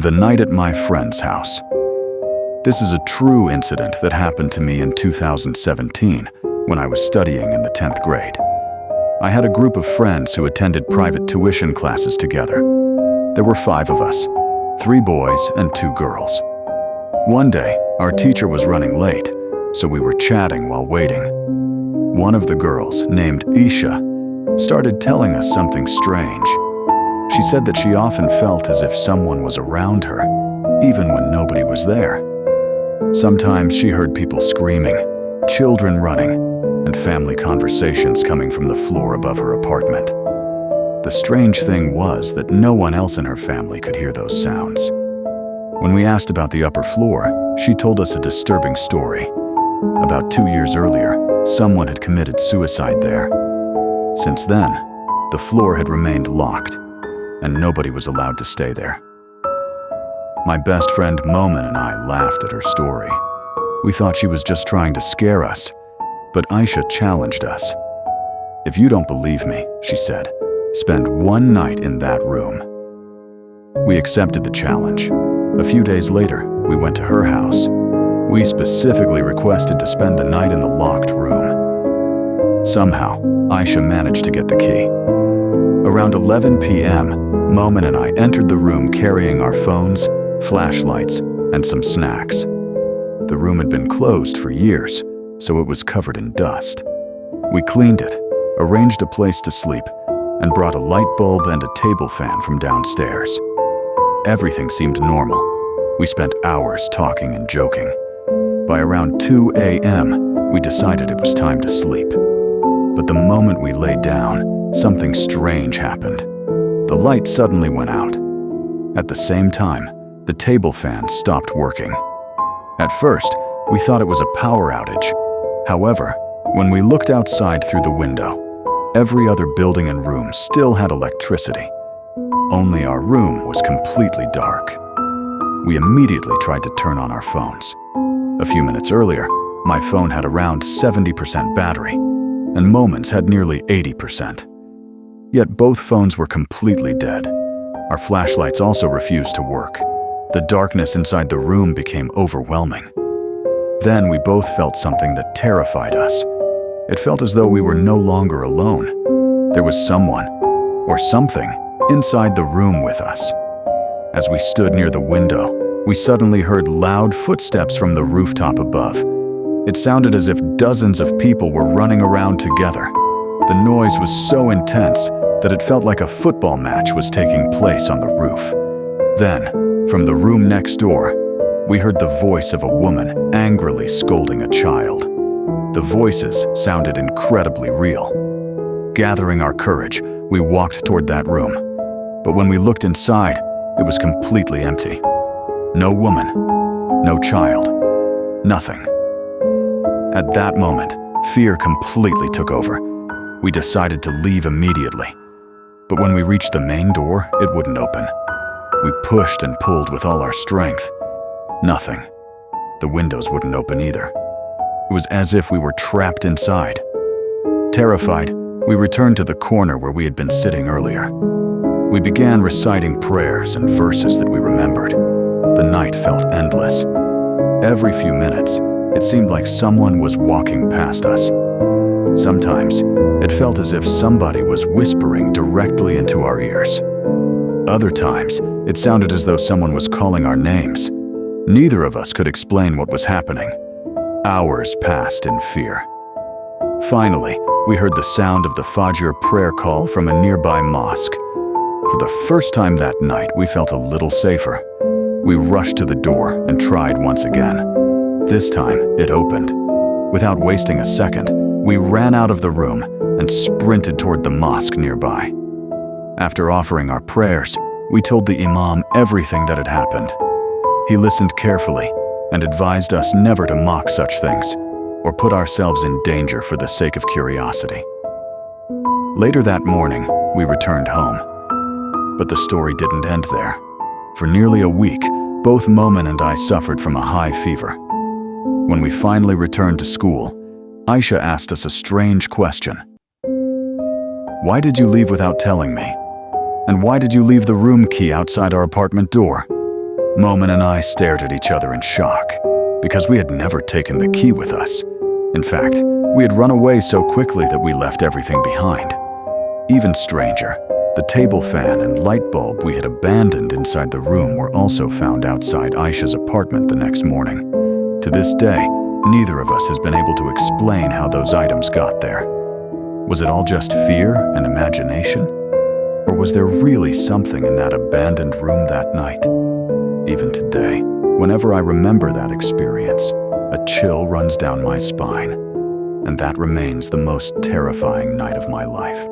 The night at my friend's house. This is a true incident that happened to me in 2017 when I was studying in the 10th grade. I had a group of friends who attended private tuition classes together. There were 5 of us, 3 boys and 2 girls. One day, our teacher was running late, so we were chatting while waiting. One of the girls, named Isha, started telling us something strange. She said that she often felt as if someone was around her, even when nobody was there. Sometimes she heard people screaming, children running, and family conversations coming from the floor above her apartment. The strange thing was that no one else in her family could hear those sounds. When we asked about the upper floor, she told us a disturbing story. About 2 years earlier, someone had committed suicide there. Since then, the floor had remained locked, and nobody was allowed to stay there. My best friend Momin and I laughed at her story. We thought she was just trying to scare us, but Aisha challenged us. "If you don't believe me," she said, "spend one night in that room." We accepted the challenge. A few days later, we went to her house. We specifically requested to spend the night in the locked room. Somehow, Aisha managed to get the key. Around 11 p.m., Momin and I entered the room carrying our phones, flashlights, and some snacks. The room had been closed for years, so it was covered in dust. We cleaned it, arranged a place to sleep, and brought a light bulb and a table fan from downstairs. Everything seemed normal. We spent hours talking and joking. By around 2 a.m., we decided it was time to sleep. But the moment we lay down, something strange happened. The light suddenly went out. At the same time, the table fan stopped working. At first, we thought it was a power outage. However, when we looked outside through the window, every other building and room still had electricity. Only our room was completely dark. We immediately tried to turn on our phones. A few minutes earlier, my phone had around 70% battery, and Momin's had nearly 80%. Yet both phones were completely dead. Our flashlights also refused to work. The darkness inside the room became overwhelming. Then we both felt something that terrified us. It felt as though we were no longer alone. There was someone, or something, inside the room with us. As we stood near the window, we suddenly heard loud footsteps from the rooftop above. It sounded as if dozens of people were running around together. The noise was so intense that it felt like a football match was taking place on the roof. Then, from the room next door, we heard the voice of a woman angrily scolding a child. The voices sounded incredibly real. Gathering our courage, we walked toward that room. But when we looked inside, it was completely empty. No woman, no child, nothing. At that moment, fear completely took over. We decided to leave immediately. But when we reached the main door, it wouldn't open. We pushed and pulled with all our strength. Nothing. The windows wouldn't open either. It was as if we were trapped inside. Terrified, we returned to the corner where we had been sitting earlier. We began reciting prayers and verses that we remembered. The night felt endless. Every few minutes, it seemed like someone was walking past us. Sometimes, it felt as if somebody was whispering directly into our ears. Other times, it sounded as though someone was calling our names. Neither of us could explain what was happening. Hours passed in fear. Finally, we heard the sound of the Fajr prayer call from a nearby mosque. For the first time that night, we felt a little safer. We rushed to the door and tried once again. This time, it opened. Without wasting a second, we ran out of the room and sprinted toward the mosque nearby. After offering our prayers, we told the imam everything that had happened. He listened carefully and advised us never to mock such things or put ourselves in danger for the sake of curiosity. Later that morning, we returned home. But the story didn't end there. For nearly a week, both Momin and I suffered from a high fever. When we finally returned to school, Aisha asked us a strange question. "Why did you leave without telling me? And why did you leave the room key outside our apartment door?" Momin and I stared at each other in shock, because we had never taken the key with us. In fact, we had run away so quickly that we left everything behind. Even stranger, the table fan and light bulb we had abandoned inside the room were also found outside Aisha's apartment the next morning. To this day, neither of us has been able to explain how those items got there. Was it all just fear and imagination? Or was there really something in that abandoned room that night? Even today, whenever I remember that experience, a chill runs down my spine, and that remains the most terrifying night of my life.